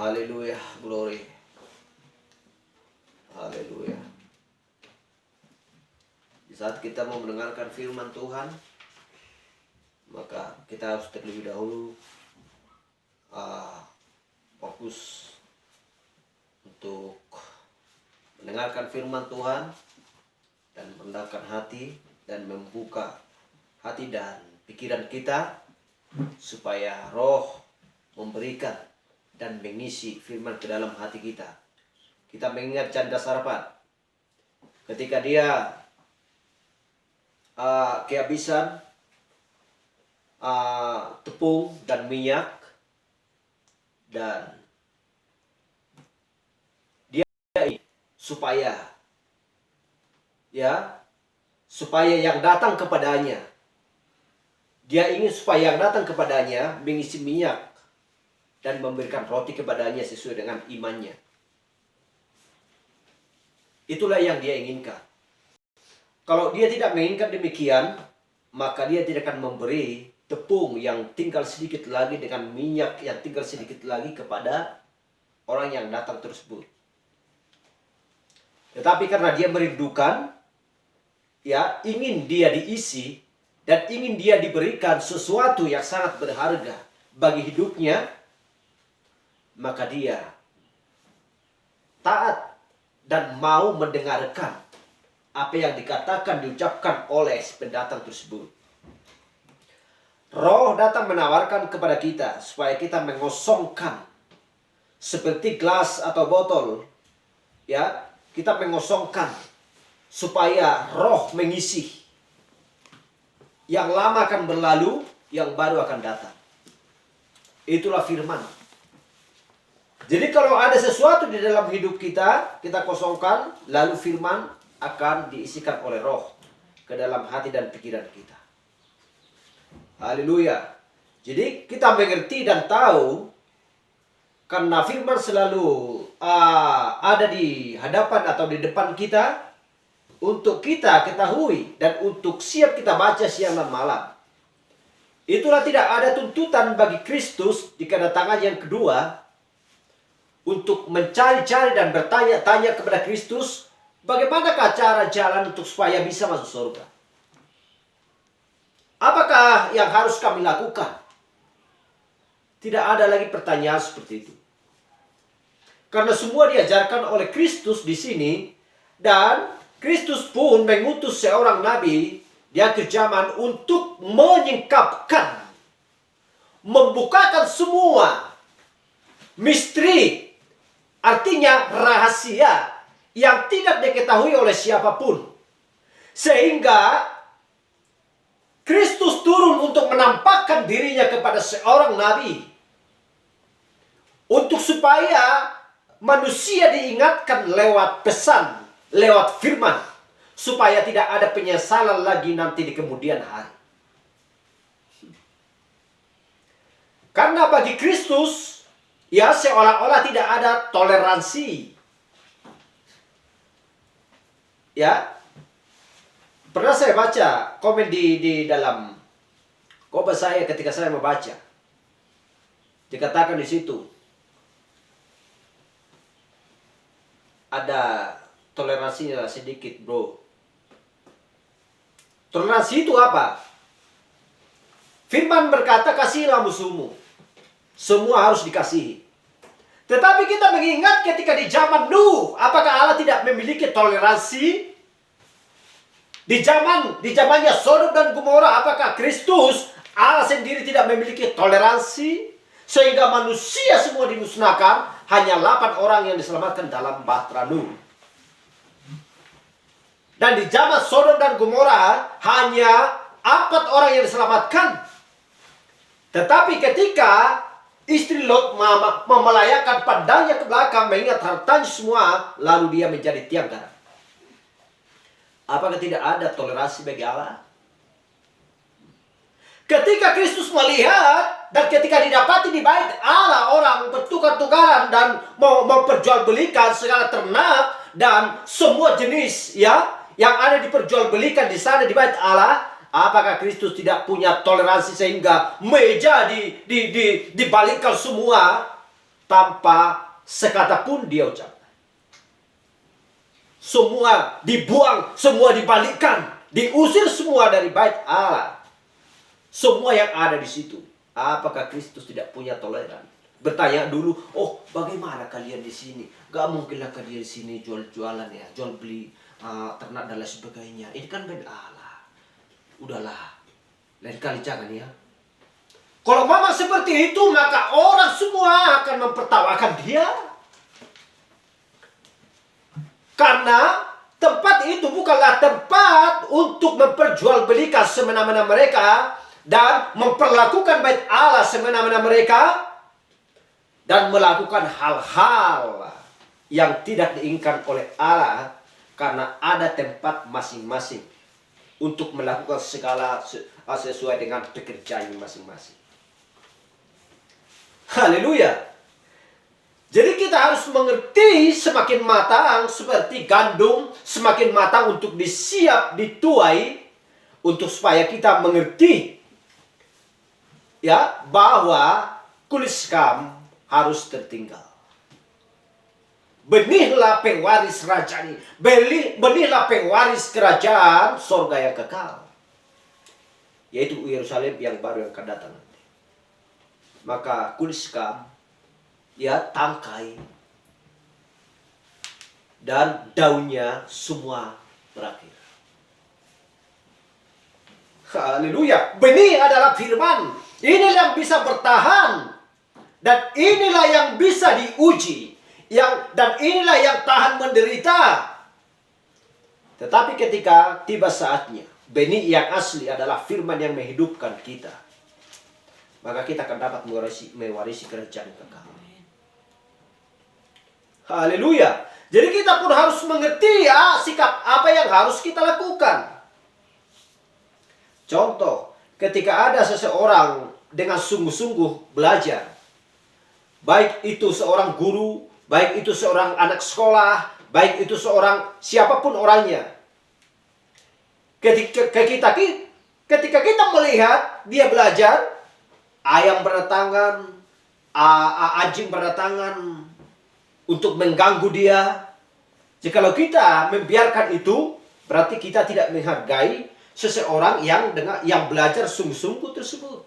Haleluya, glory. Haleluya. Di saat kita mau mendengarkan firman Tuhan, maka kita harus terlebih dahulu fokus untuk mendengarkan firman Tuhan dan merendahkan hati dan membuka hati dan pikiran kita supaya Roh memberikan dan mengisi firman ke dalam hati kita. Kita mengingat janda Sarfat ketika dia kehabisan tepung dan minyak, dan dia supaya yang datang kepadanya, dia ingin supaya yang datang kepadanya mengisi minyak dan memberikan roti kepadanya sesuai dengan imannya. Itulah yang dia inginkan. Kalau dia tidak menginginkan demikian, maka dia tidak akan memberi tepung yang tinggal sedikit lagi dengan minyak yang tinggal sedikit lagi kepada orang yang datang tersebut. Tetapi karena dia merindukan, ingin dia diisi dan ingin dia diberikan sesuatu yang sangat berharga bagi hidupnya, maka dia taat dan mau mendengarkan apa yang diucapkan oleh pendatang tersebut. Roh datang menawarkan kepada kita supaya kita mengosongkan seperti gelas atau botol, kita mengosongkan supaya Roh mengisi. Yang lama akan berlalu, yang baru akan datang. Itulah firman. Jadi kalau ada sesuatu di dalam hidup kita, kita kosongkan, lalu firman akan diisikan oleh Roh ke dalam hati dan pikiran kita. Haleluya. Jadi kita mengerti dan tahu, karena firman selalu ada di hadapan atau di depan kita, untuk kita ketahui dan untuk siap kita baca siang dan malam. Itulah tidak ada tuntutan bagi Kristus di kedatangan yang kedua untuk mencari-cari dan bertanya-tanya kepada Kristus, bagaimanakah cara jalan untuk supaya bisa masuk surga? Apakah yang harus kami lakukan? Tidak ada lagi pertanyaan seperti itu. Karena semua diajarkan oleh Kristus di sini, dan Kristus pun mengutus seorang nabi di akhir zaman untuk menyingkapkan, membukakan semua misteri, artinya rahasia yang tidak diketahui oleh siapapun. Sehingga Kristus turun untuk menampakkan dirinya kepada seorang nabi, untuk supaya manusia diingatkan lewat pesan, lewat firman, supaya tidak ada penyesalan lagi nanti di kemudian hari. Karena bagi Kristus, seolah-olah tidak ada toleransi. Pernah saya baca komen di dalam kopas saya ketika saya membaca. Dikatakan di situ ada toleransinya sedikit, bro. Toleransi itu apa? Firman berkata, kasihilah musuhmu. Semua harus dikasihi. Tetapi kita mengingat ketika di zaman Nuh, apakah Allah tidak memiliki toleransi? Di zamannya Sodom dan Gomora, apakah Kristus Allah sendiri tidak memiliki toleransi? Sehingga manusia semua dimusnahkan, hanya 8 orang yang diselamatkan dalam bahtera Nuh. Dan di zaman Sodom dan Gomora hanya 4 orang yang diselamatkan. Tetapi ketika istri Lot memelayakkan pandangnya ke belakang, mengingat hartanya semua, lalu dia menjadi tiang garam. Apakah tidak ada toleransi bagi Allah? Ketika Kristus melihat dan ketika didapati di bait Allah orang bertukar-tukaran dan memperjualbelikan segala ternak dan semua jenis yang ada diperjualbelikan di sana di bait Allah, apakah Kristus tidak punya toleransi sehingga meja dibalikkan semua, tanpa sekata pun dia ucapkan. Semua dibuang, semua dibalikkan, diusir semua dari bait Allah. Semua yang ada di situ. Apakah Kristus tidak punya toleran? Bertanya dulu, oh bagaimana kalian di sini? Gak mungkinlah kalian di sini jual-jualan ya, jual beli ternak dan lain sebagainya. Ini kan bait Allah. Udahlah, lain kali jangan ya. Kalau memang seperti itu, maka orang semua akan mempertawakan dia. Karena tempat itu bukanlah tempat untuk memperjualbelikan semena-mena mereka dan memperlakukan bait Allah semena-mena mereka dan melakukan hal-hal yang tidak diinginkan oleh Allah, karena ada tempat masing-masing untuk melakukan segala sesuai dengan pekerjaan masing-masing. Haleluya. Jadi kita harus mengerti semakin matang seperti gandum semakin matang untuk disiap dituai, untuk supaya kita mengerti ya bahwa kulit sekam harus tertinggal. Benihlah pewaris rajani, benihlah pewaris kerajaan sorga yang kekal, yaitu Yerusalem yang baru yang akan datang. Maka kulit sekam, ya tangkai dan daunnya semua berakhir. Haleluya. Benih adalah firman. Inilah yang bisa bertahan dan inilah yang bisa diuji, dan inilah yang tahan menderita. Tetapi ketika tiba saatnya, benih yang asli adalah firman yang menghidupkan kita, maka kita akan dapat mewarisi kerajaan kekal. Haleluya. Jadi kita pun harus mengerti ya sikap apa yang harus kita lakukan. Contoh, ketika ada seseorang dengan sungguh-sungguh belajar, baik itu seorang guru, baik itu seorang anak sekolah, baik itu seorang siapapun orangnya, ketika kita melihat dia belajar, ayam berdatangan, anjing berdatangan untuk mengganggu dia. Jikalau kita membiarkan itu, berarti kita tidak menghargai seseorang yang belajar sungguh-sungguh tersebut.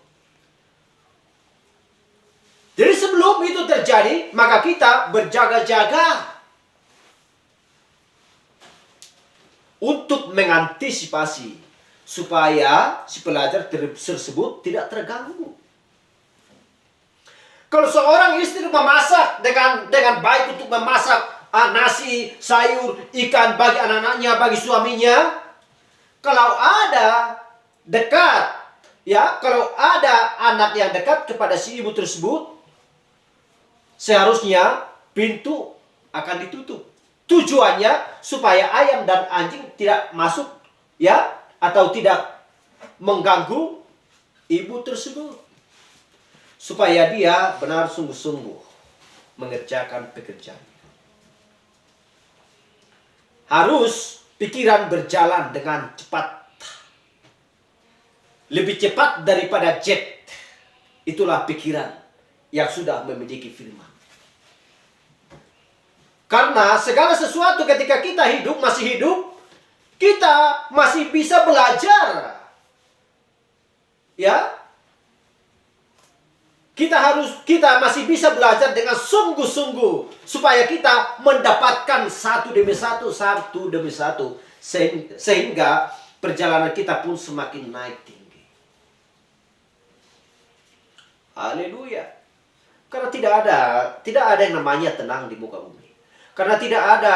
Jadi sebelum itu terjadi, maka kita berjaga-jaga untuk mengantisipasi supaya si pelajar tersebut tidak terganggu. Kalau seorang istri memasak dengan baik untuk memasak nasi, sayur, ikan bagi anak-anaknya, bagi suaminya, kalau ada anak yang dekat kepada si ibu tersebut, seharusnya pintu akan ditutup. Tujuannya supaya ayam dan anjing tidak masuk ya, atau tidak mengganggu ibu tersebut. Supaya dia benar sungguh-sungguh mengerjakan pekerjaan. Harus pikiran berjalan dengan cepat. Lebih cepat daripada jet. Itulah pikiran yang sudah memiliki firman. Karena segala sesuatu ketika kita masih hidup, kita masih bisa belajar. Ya. Kita masih bisa belajar dengan sungguh-sungguh supaya kita mendapatkan satu demi satu, sehingga perjalanan kita pun semakin naik tinggi. Haleluya. Karena tidak ada yang namanya tenang di muka bumi. Karena tidak ada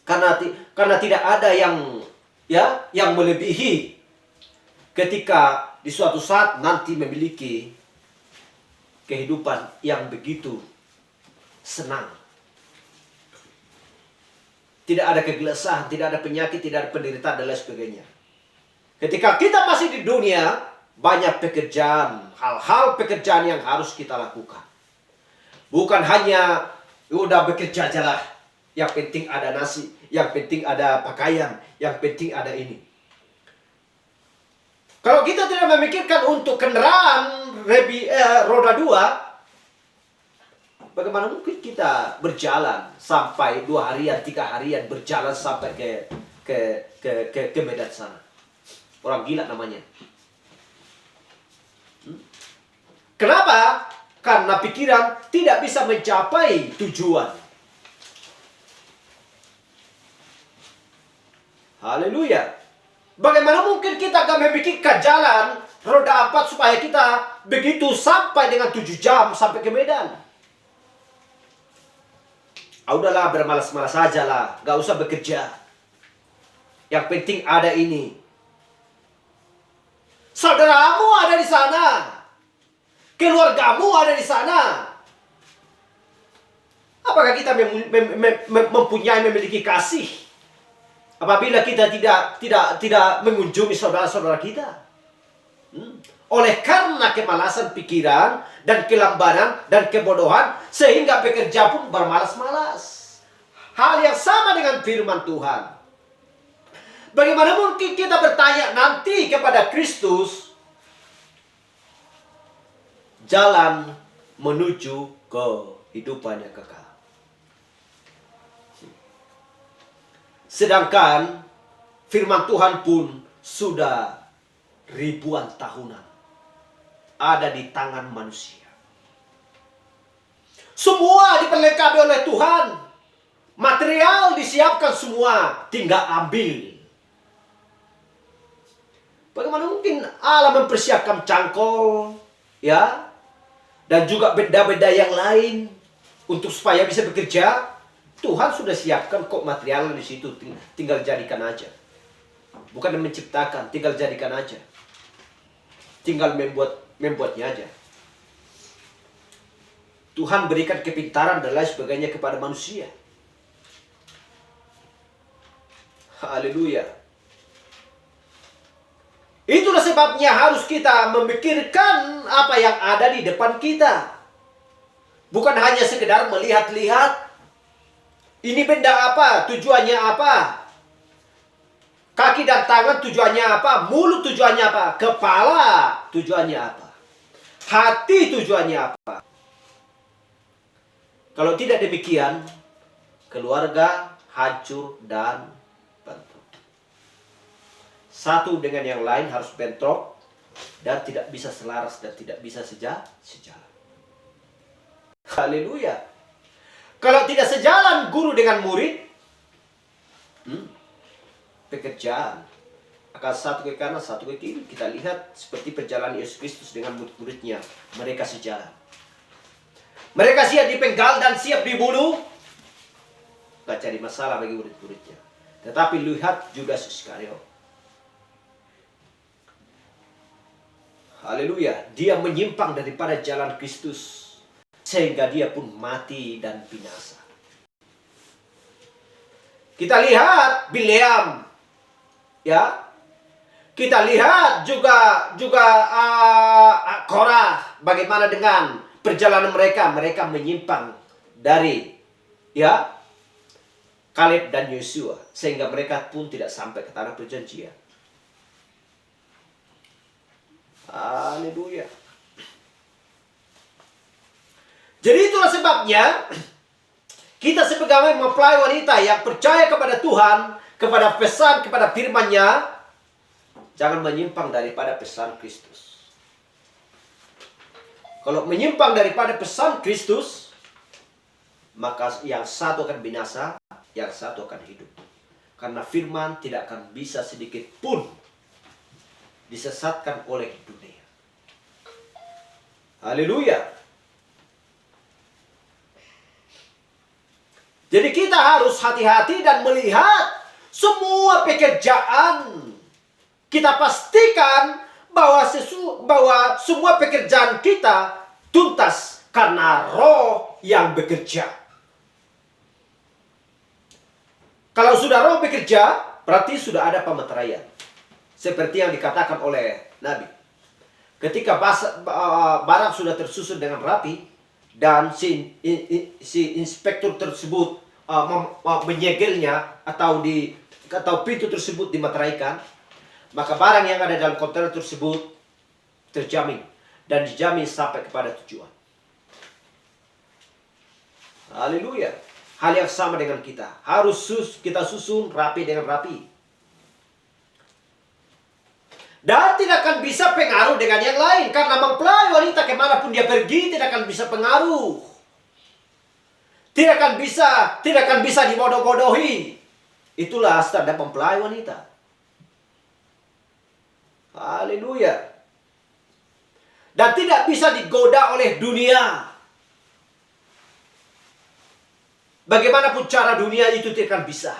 karena tidak ada yang melebihi ketika di suatu saat nanti memiliki kehidupan yang begitu senang. Tidak ada kegelisahan, tidak ada penyakit, tidak ada penderitaan dan lain sebagainya. Ketika kita masih di dunia, banyak pekerjaan, hal-hal pekerjaan yang harus kita lakukan. Bukan hanya udah bekerja aja lah, yang penting ada nasi, yang penting ada pakaian, yang penting ada ini. Kalau kita tidak memikirkan untuk kendaraan roda 2, Bagaimana mungkin kita berjalan sampai 2 harian, 3 harian berjalan sampai ke Medan sana? Orang gila namanya. Kenapa? Karena pikiran tidak bisa mencapai tujuan. Haleluya. Bagaimana mungkin kita akan memikirkan jalan roda 4 supaya kita begitu sampai dengan 7 jam sampai ke Medan? Udahlah, bermalas-malas saja lah, gak usah bekerja. Yang penting ada ini. Saudaramu ada di sana, keluargamu ada di sana. Apakah kita memiliki kasih apabila kita tidak mengunjungi saudara-saudara kita? Oleh karena kemalasan pikiran dan kelambanan dan kebodohan, sehingga bekerja pun bermalas-malas. Hal yang sama dengan firman Tuhan. Bagaimana mungkin kita bertanya nanti kepada Kristus jalan menuju kehidupan yang kekal? Sedangkan firman Tuhan pun sudah ribuan tahunan ada di tangan manusia. Semua diperlengkapi oleh Tuhan. Material disiapkan semua, tinggal ambil. Bagaimana mungkin Allah mempersiapkan cangkol, ya, dan juga benda-benda yang lain untuk supaya bisa bekerja? Tuhan sudah siapkan kok material di situ, tinggal jadikan aja. Bukan menciptakan, tinggal jadikan aja. Tinggal membuatnya aja. Tuhan berikan kepintaran dan lain sebagainya kepada manusia. Haleluya. Itulah sebabnya harus kita memikirkan apa yang ada di depan kita. Bukan hanya sekedar melihat-lihat. Ini benda apa? Tujuannya apa? Kaki dan tangan tujuannya apa? Mulut tujuannya apa? Kepala tujuannya apa? Hati tujuannya apa? Kalau tidak demikian, keluarga hancur dan bentrok. Satu dengan yang lain harus bentrok dan tidak bisa selaras dan tidak bisa sejalan. Haleluya. Kalau tidak sejalan guru dengan murid, pekerjaan akan satu ke kanan, satu ke kiri. Kita lihat seperti perjalanan Yesus Kristus dengan murid-muridnya. Mereka sejalan. Mereka siap dipenggal dan siap dibunuh. Gak cari masalah bagi murid-muridnya. Tetapi lihat Judas Iskariot. Haleluya. Dia menyimpang daripada jalan Kristus. Sehingga dia pun mati dan binasa. Kita lihat Bileam. Ya, kita lihat juga Korah, bagaimana dengan perjalanan mereka menyimpang dari Kaleb dan Yosua, sehingga mereka pun tidak sampai ke tanah perjanjian. Haleluya. Jadi itulah sebabnya kita sebagai mempelai wanita yang percaya kepada Tuhan, kepada pesan, kepada firman-Nya, jangan menyimpang daripada pesan Kristus. Kalau menyimpang daripada pesan Kristus, maka yang satu akan binasa, yang satu akan hidup. Karena firman tidak akan bisa sedikit pun disesatkan oleh dunia. Haleluya. Jadi kita harus hati-hati dan melihat semua pekerjaan. Kita pastikan bahwa semua pekerjaan kita tuntas karena Roh yang bekerja. Kalau sudah Roh bekerja, berarti sudah ada pemeteraian. Seperti yang dikatakan oleh Nabi. Ketika barang sudah tersusun dengan rapi dan si inspektur tersebut menyegelnya atau pintu tersebut dimeteraikan, maka barang yang ada dalam kontainer tersebut terjamin dan dijamin sampai kepada tujuan. Haleluya. Hal yang sama dengan kita. Harus kita susun rapi dengan rapi. Dan tidak akan bisa pengaruh dengan yang lain. Karena mempelai wanita kemanapun dia pergi tidak akan bisa pengaruh. Tidak akan bisa dibodoh-bodohi. Itulah standar mempelai wanita. Haleluya. Dan tidak bisa digoda oleh dunia. Bagaimanapun cara dunia itu tidak akan bisa.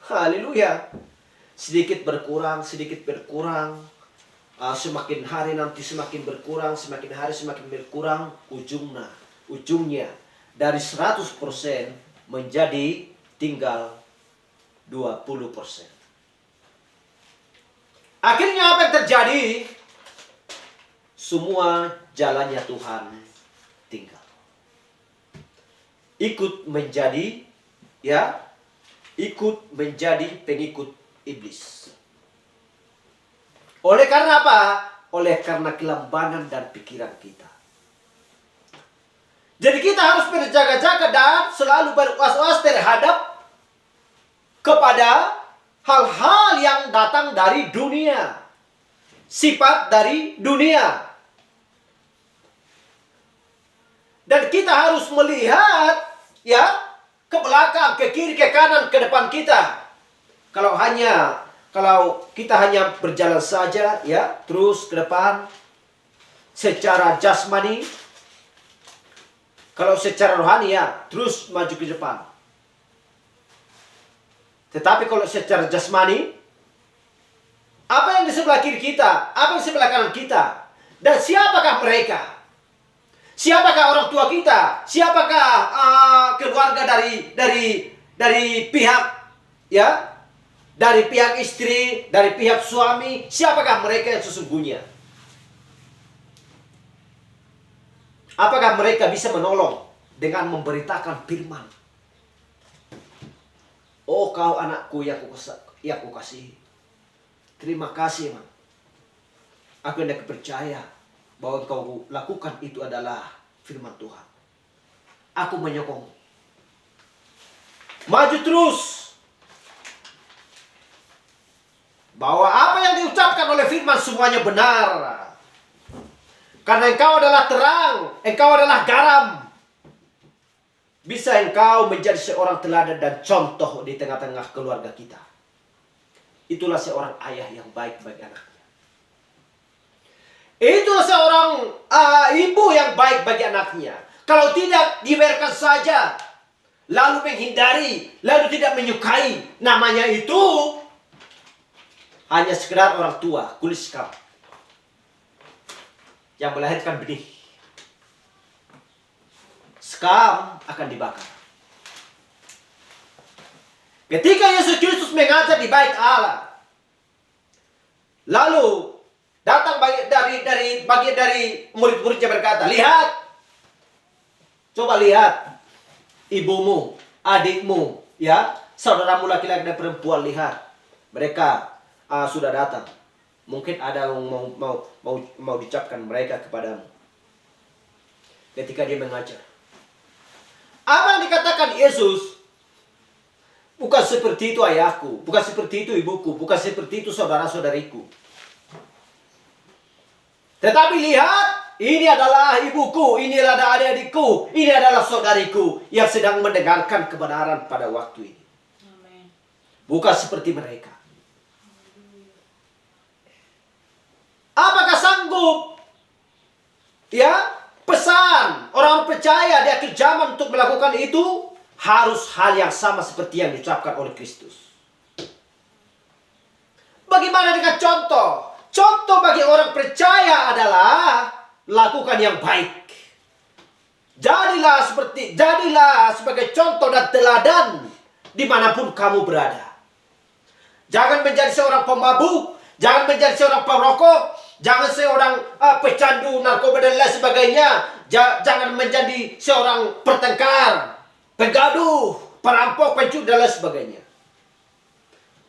Haleluya. Sedikit berkurang. Semakin hari nanti semakin berkurang. Semakin hari semakin berkurang. Ujungnya dari 100% menjadi tinggal 20%. Akhirnya apa yang terjadi? Semua jalannya Tuhan tinggal. Ikut menjadi pengikut iblis. Oleh karena apa? Oleh karena kelambanan dan pikiran kita. Jadi kita harus berjaga-jaga dan selalu berwas-was terhadap kepada hal-hal yang datang dari dunia. Sifat dari dunia. Dan kita harus melihat ke belakang, ke kiri, ke kanan, ke depan kita. Kalau kita hanya berjalan saja terus ke depan secara jasmani, kalau secara rohani terus maju ke depan. Tetapi kalau secara jasmani, apa yang di sebelah kiri kita, apa yang di sebelah kanan kita, dan siapakah mereka? Siapakah orang tua kita? Siapakah keluarga dari pihak dari pihak istri, dari pihak suami? Siapakah mereka yang sesungguhnya? Apakah mereka bisa menolong dengan memberitakan firman? Oh, kau anakku yang aku kasihi. Terima kasih, Man. Aku hendak percaya bahwa kau lakukan itu adalah firman Tuhan. Aku menyokong. Maju terus. Bahwa apa yang diucapkan oleh firman semuanya benar. Karena engkau adalah terang, engkau adalah garam. Bisa engkau menjadi seorang teladan dan contoh di tengah-tengah keluarga kita. Itulah seorang ayah yang baik bagi anaknya. Itulah seorang ibu yang baik bagi anaknya. Kalau tidak, dibiarkan saja. Lalu menghindari, lalu tidak menyukai. Namanya itu hanya sekedar orang tua, kulit sekam, yang melahirkan benih. Sekam akan dibakar. Ketika Yesus Kristus mengajar di bait Allah, lalu datang bagian dari murid-muridnya berkata, lihat, coba lihat ibumu, adikmu, saudaramu laki-laki dan perempuan, lihat, mereka sudah datang. Mungkin ada yang mau dicapkan mereka kepadamu. Ketika dia mengajar, apa yang dikatakan Yesus? Bukan seperti itu ayahku, bukan seperti itu ibuku, bukan seperti itu saudara-saudariku. Tetapi lihat, ini adalah ibuku, ini adalah adik-adikku, ini adalah saudariku yang sedang mendengarkan kebenaran pada waktu ini. Amen. Bukan seperti mereka. Apakah sanggup pesan orang percaya di akhir zaman untuk melakukan itu? Harus hal yang sama seperti yang diucapkan oleh Kristus. Bagaimana dengan contoh? Contoh bagi orang percaya adalah lakukan yang baik. Jadilah sebagai contoh dan teladan dimanapun kamu berada. Jangan menjadi seorang pemabuk, jangan menjadi seorang perokok, jangan seorang pecandu narkoba dan lain sebagainya. Jangan menjadi seorang pertengkar, pegaduh, perampok, pencuri dan lain sebagainya.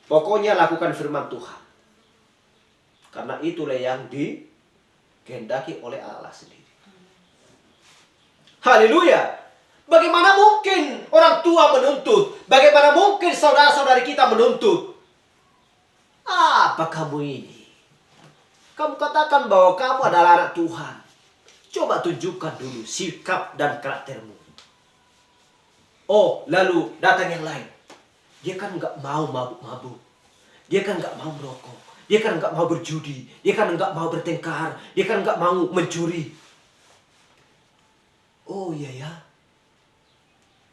Pokoknya lakukan firman Tuhan. Karena itulah yang dikehendaki oleh Allah sendiri. Haleluya. Bagaimana mungkin orang tua menuntut? Bagaimana mungkin saudara-saudari kita menuntut? Apa kamu ini? Kamu katakan bahwa kamu adalah anak Tuhan. Coba tunjukkan dulu sikap dan karaktermu. Oh, lalu datang yang lain. Dia kan nggak mau mabuk-mabuk. Dia kan nggak mau merokok. Dia kan nggak mau berjudi. Dia kan nggak mau bertengkar. Dia kan nggak mau mencuri. Oh iya ya.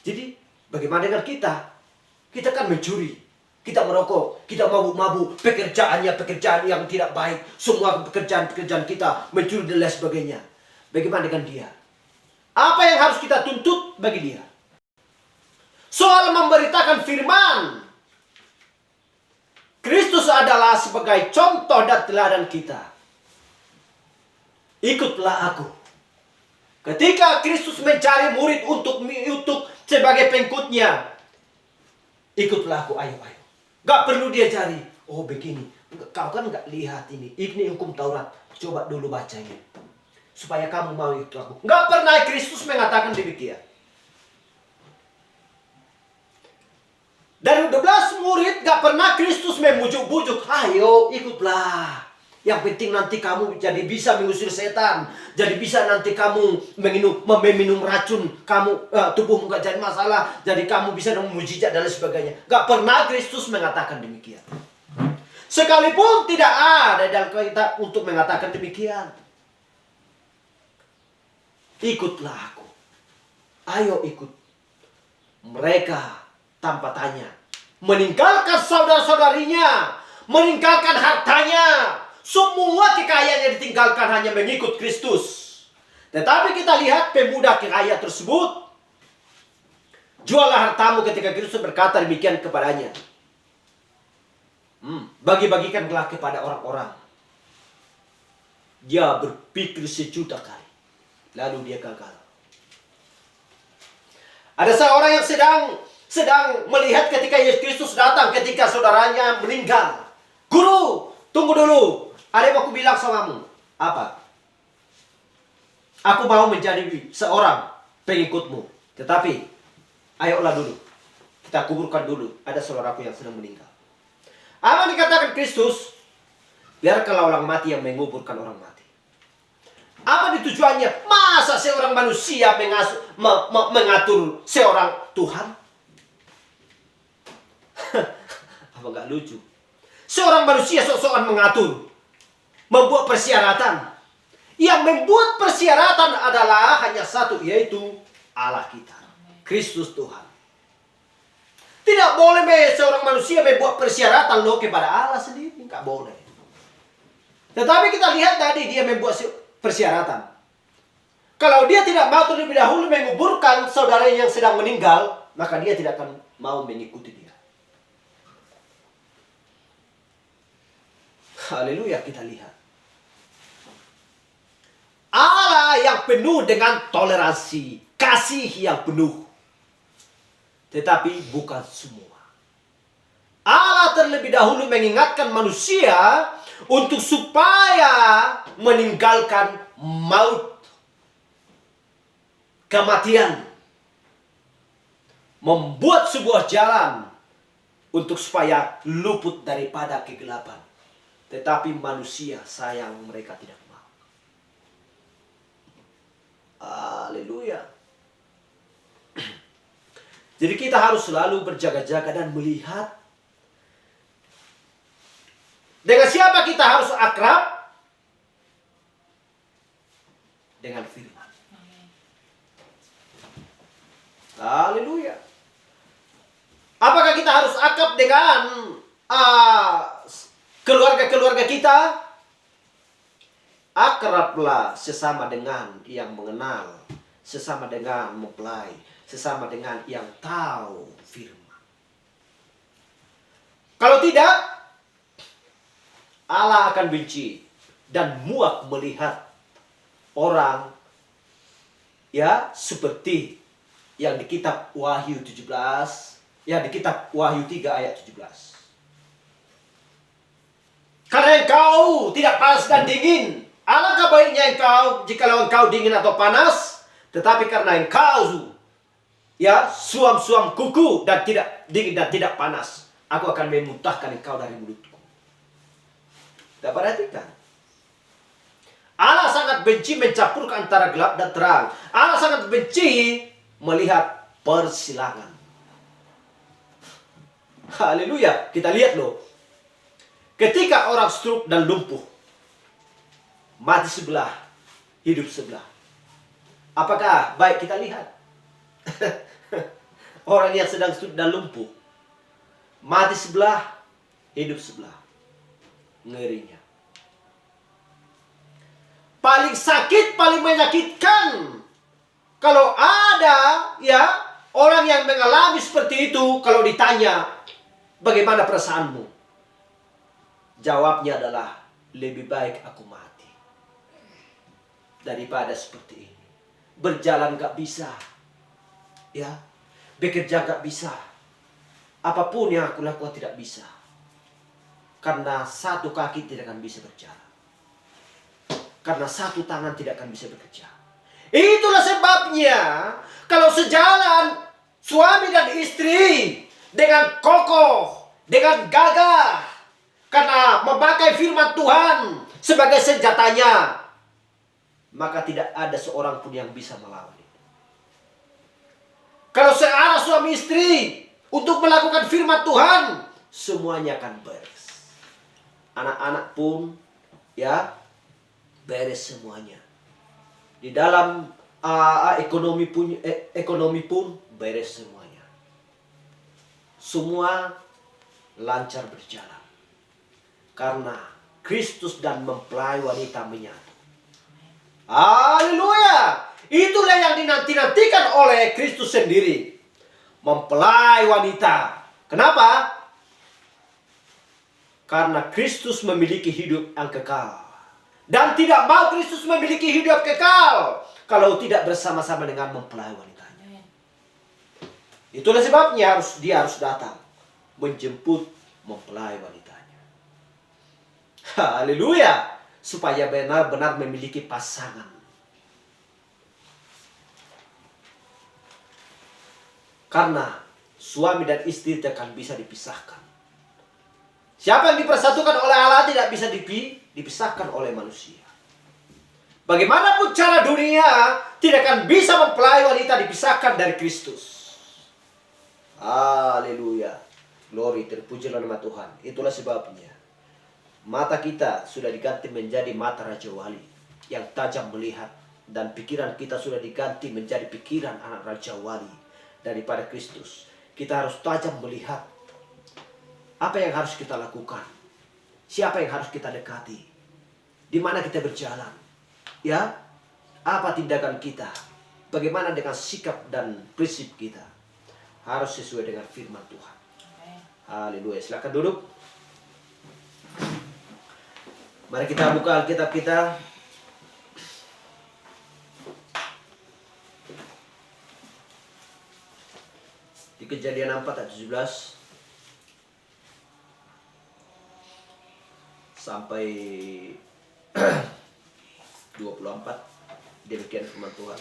Jadi bagaimana dengan kita? Kita kan mencuri. Kita merokok. Kita mabuk-mabuk. Pekerjaannya pekerjaan yang tidak baik. Semua pekerjaan-pekerjaan kita mencuri dan lain sebagainya. Bagaimana dengan dia? Apa yang harus kita tuntut bagi dia? Soal memberitakan firman. Kristus adalah sebagai contoh dan teladan kita. Ikutlah aku. Ketika Kristus mencari murid untuk sebagai pengikutnya, ikutlah aku, ayo. Gak perlu dia cari. Oh begini, kau kan gak lihat ini. Ini hukum Taurat. Coba dulu baca ini. Supaya kamu mau ikut aku. Gak pernah Kristus mengatakan demikian. Dari 12 murid gak pernah Kristus memujuk-bujuk. Ayo ikutlah. Yang penting nanti kamu jadi bisa mengusir setan. Jadi bisa nanti kamu meminum racun. Tubuhmu gak jadi masalah. Jadi kamu bisa memujizat dan lain sebagainya. Gak pernah Kristus mengatakan demikian. Sekalipun tidak ada dalam kitab untuk mengatakan demikian. Ikutlah aku. Ayo ikut. Mereka tanpa tanya meninggalkan saudara-saudarinya, meninggalkan hartanya, semua kekayaannya ditinggalkan hanya mengikut Kristus. Tetapi kita lihat pemuda kaya tersebut, jualah hartamu, ketika Kristus berkata demikian kepadanya. Bagi-bagikanlah kepada orang-orang. Dia berpikir sejuta kali, lalu dia gagal. Ada seorang yang sedang melihat ketika Yesus Kristus datang, ketika saudaranya meninggal. Guru, tunggu dulu. Ada yang aku bilang samamu. Apa? Aku mau menjadi seorang pengikutmu. Tetapi, ayolah dulu. Kita kuburkan dulu. Ada saudaraku yang sedang meninggal. Apa dikatakan Kristus? Biarkanlah orang mati yang menguburkan orang mati. Apa tujuannya? Masa seorang manusia mengatur seorang Tuhan? Apa nggak lucu? Seorang manusia sok-sokan mengatur, membuat persyaratan. Yang membuat persyaratan adalah hanya satu, yaitu Allah kita, Kristus Tuhan. Tidak boleh seorang manusia membuat persyaratan kepada Allah sendiri, nggak boleh. Tetapi kita lihat tadi dia membuat persyaratan. Kalau dia tidak mau terlebih dahulu menguburkan saudaranya yang sedang meninggal, maka dia tidak akan mau mengikuti dia. Haleluya, kita lihat. Allah yang penuh dengan toleransi, kasih yang penuh. Tetapi bukan semua. Allah terlebih dahulu mengingatkan manusia untuk supaya meninggalkan maut, kematian. Membuat sebuah jalan untuk supaya luput daripada kegelapan. Tetapi manusia sayang mereka tidak mau. Haleluya. Jadi kita harus selalu berjaga-jaga dan melihat dengan siapa kita harus akrab. Dengan firman. Haleluya. Apakah kita harus akrab dengan keluarga-keluarga kita? Akrablah sesama dengan yang mengenal, sesama dengan mempelai, sesama dengan yang tahu firman. Kalau tidak, Allah akan benci dan muak melihat orang seperti yang di kitab Wahyu 17, di kitab Wahyu 3 ayat 17. Karena engkau tidak panas dan dingin. Alangkah baiknya engkau, jikalau engkau dingin atau panas, Tetapi karena engkau ya suam-suam kuku dan tidak dingin dan tidak panas, aku akan memuntahkan engkau dari mulutku. Tidak perhatikan. Allah sangat benci mencampurkan antara gelap dan terang. Allah sangat benci melihat persilangan. Haleluya. Kita lihat loh. Ketika orang stroke dan lumpuh, mati sebelah, hidup sebelah. Apakah baik kita lihat? Orang yang sedang stroke dan lumpuh, mati sebelah, hidup sebelah. Ngerinya. Paling sakit, paling menyakitkan. Kalau ada ya orang yang mengalami seperti itu, kalau ditanya bagaimana perasaanmu, jawabnya adalah lebih baik aku mati daripada seperti ini. Berjalan gak bisa, ya, bekerja gak bisa, apapun yang aku lakukan tidak bisa, karena satu kaki tidak akan bisa berjalan, karena satu tangan tidak akan bisa bekerja. Itulah sebabnya kalau sejalan suami dan istri dengan kokoh, dengan gagah, karena memakai firman Tuhan sebagai senjatanya, maka tidak ada seorang pun yang bisa melawan itu. Kalau searah suami istri untuk melakukan firman Tuhan, semuanya akan beres. Anak-anak pun ya beres semuanya. Di dalam ekonomi pun beres semuanya. Semua lancar berjalan. Karena Kristus dan mempelai wanita menyatu. Haleluya! Itulah yang dinanti-nantikan oleh Kristus sendiri. Mempelai wanita. Kenapa? Karena Kristus memiliki hidup yang kekal. Dan tidak mau Kristus memiliki hidup kekal kalau tidak bersama-sama dengan mempelai wanitanya. Itulah sebabnya dia harus datang menjemput mempelai wanitanya. Haleluya! Supaya benar-benar memiliki pasangan. Karena suami dan istri tidak akan bisa dipisahkan. Siapa yang dipersatukan oleh Allah tidak bisa dipisahkan oleh manusia. Bagaimanapun cara dunia tidak akan bisa mempelai wanita dipisahkan dari Kristus. Haleluya. Glory, terpujilah nama Tuhan. Itulah sebabnya mata kita sudah diganti menjadi mata Raja Wali yang tajam melihat, dan pikiran kita sudah diganti menjadi pikiran anak Raja Wali daripada Kristus. Kita harus tajam melihat apa yang harus kita lakukan, siapa yang harus kita dekati, di mana kita berjalan, ya, apa tindakan kita, bagaimana dengan sikap dan prinsip kita, harus sesuai dengan firman Tuhan. Haleluya. Silakan duduk. Mari kita buka Alkitab kita. Di Kejadian 4 ayat 17 sampai 24. Demikian firman Tuhan.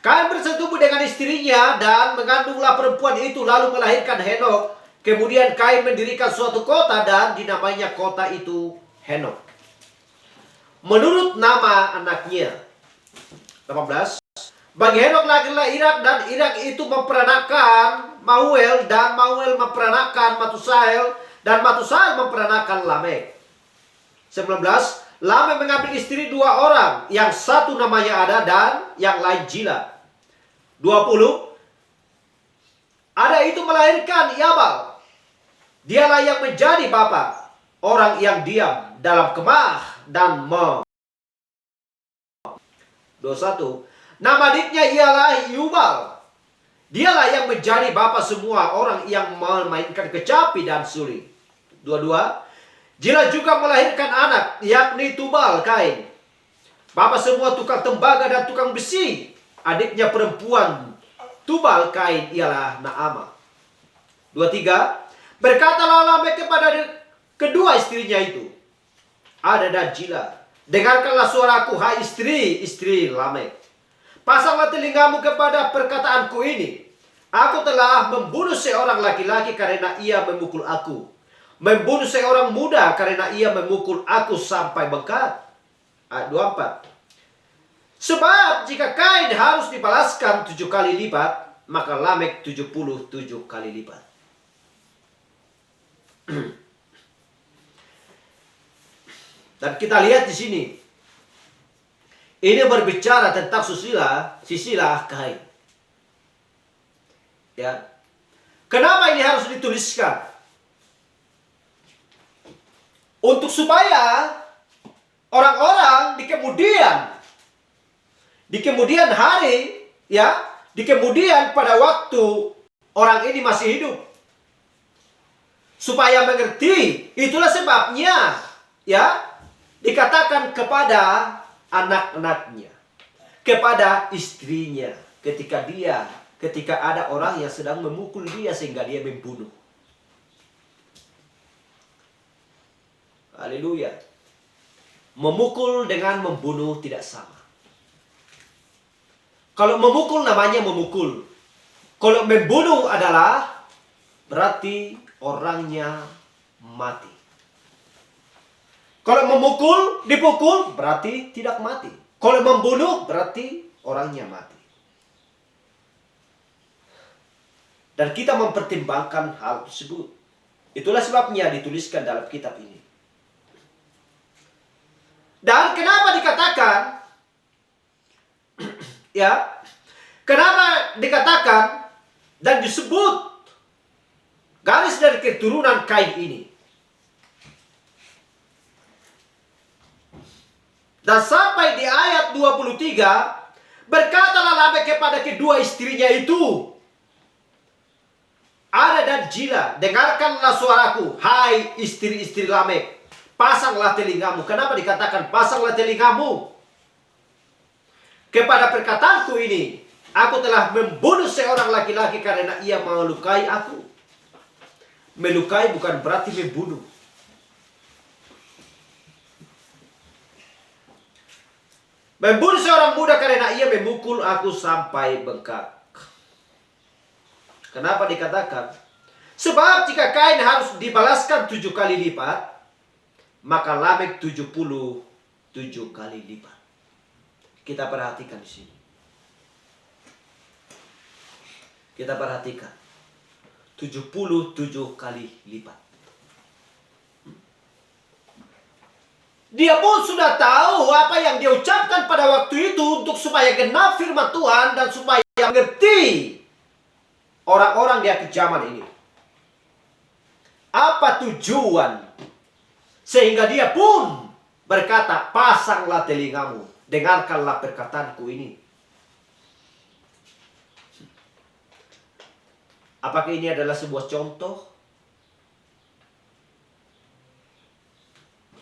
Kain bersetubuh dengan istrinya dan mengandunglah perempuan itu, lalu melahirkan Henok. Kemudian Kain mendirikan suatu kota dan dinamainya kota itu Henok, menurut nama anaknya. 18. Bagi Henok lahirlah Irak, dan Irak itu memperanakan Mauel, dan Mauel memperanakan Matusael, dan Matusael memperanakan Lamek. 19. Lamek mengambil istri 2 orang, yang satu namanya Ada dan yang lain Jila. 20. Ada itu melahirkan Yabal. Dialah yang menjadi bapa orang yang diam dalam kemah dan 21. Nama adiknya ialah Yubal. Dialah yang menjadi bapa semua orang yang memainkan kecapi dan suling. 22. Jila juga melahirkan anak, yakni Tubal Kain, bapa semua tukang tembaga dan tukang besi. Adiknya perempuan Tubal Kain ialah Naamah. 23. Berkatalah Lamek kepada kedua istrinya itu, Ada dan Jila, Dengarkanlah suaraku, hai istri-istri Lamek. Pasanglah telingamu kepada perkataanku ini. Aku telah membunuh seorang laki-laki karena ia memukul aku. Membunuh seorang muda karena ia memukul aku sampai bengkak. Ayat 24. Sebab jika Kain harus dibalaskan 7 kali lipat, maka Lamek 77 kali lipat. Dan kita lihat di sini. Ini berbicara tentang sisilah Kain. Ya. Kenapa ini harus dituliskan? Untuk supaya orang-orang di kemudian hari, ya, di kemudian pada waktu orang ini masih hidup, supaya mengerti. Itulah sebabnya, ya, dikatakan kepada anak-anaknya, kepada istrinya, ketika ada orang yang sedang memukul dia sehingga dia membunuh. Haleluya. Memukul dengan membunuh tidak sama. Kalau memukul namanya memukul. Kalau membunuh adalah berarti orangnya mati. Kalau dipukul berarti tidak mati. Kalau membunuh berarti orangnya mati. Dan kita mempertimbangkan hal tersebut. Itulah sebabnya dituliskan dalam kitab ini. Dan kenapa dikatakan, ya, kenapa dikatakan dan disebut garis dari keturunan Kain ini? Dan sampai di ayat 23, berkatalah Lamek kepada kedua istrinya itu, Ada dan Zillah, dengarkanlah suaraku, hai istri-istri Lamek. Pasanglah telingamu. Kenapa dikatakan pasanglah telingamu? Kepada perkataanku ini, aku telah membunuh seorang laki-laki karena ia melukai aku. Melukai bukan berarti membunuh. Membunuh seorang muda karena ia memukul aku sampai bengkak. Kenapa dikatakan? Sebab jika Kain harus dibalaskan 7 kali lipat, maka Lamek 77 kali lipat. Kita perhatikan di sini. Kita perhatikan. 77 kali lipat. Dia pun sudah tahu apa yang dia ucapkan pada waktu itu untuk supaya genap firman Tuhan dan supaya mengerti orang-orang di akhir zaman ini. Apa tujuan? Sehingga dia pun berkata, pasanglah telingamu, dengarkanlah perkataanku ini. Apakah ini adalah sebuah contoh?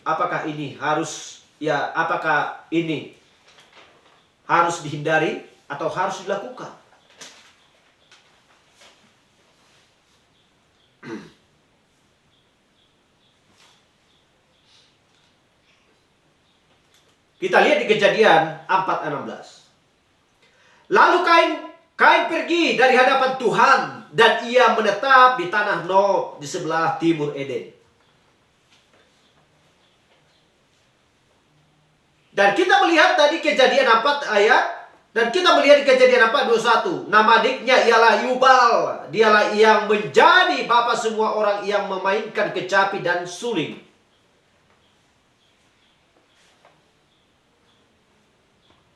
Apakah ini harus dihindari atau harus dilakukan? Kita lihat di Kejadian 4:16. Lalu Kain pergi dari hadapan Tuhan dan ia menetap di tanah Nod di sebelah timur Eden. Dan kita melihat tadi Kejadian 4 ayat, dan kita melihat di Kejadian 4:21. Nama adiknya ialah Yubal. Dialah yang menjadi bapa semua orang yang memainkan kecapi dan suling.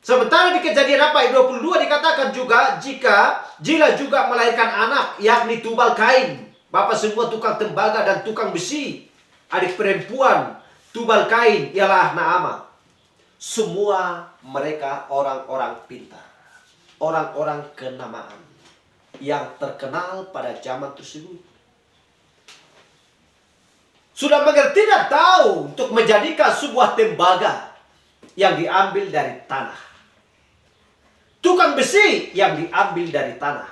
Sementara di Kejadian 22 dikatakan juga, jika Zillah juga melahirkan anak, yakni Tubal Kain, bapa semua tukang tembaga dan tukang besi. Adik perempuan Tubal Kain ialah Naamah. Semua mereka orang-orang pintar, orang-orang kenamaan yang terkenal pada zaman tersebut. Sudah mengerti dan tahu untuk menjadikan sebuah tembaga yang diambil dari tanah. Tukang besi yang diambil dari tanah.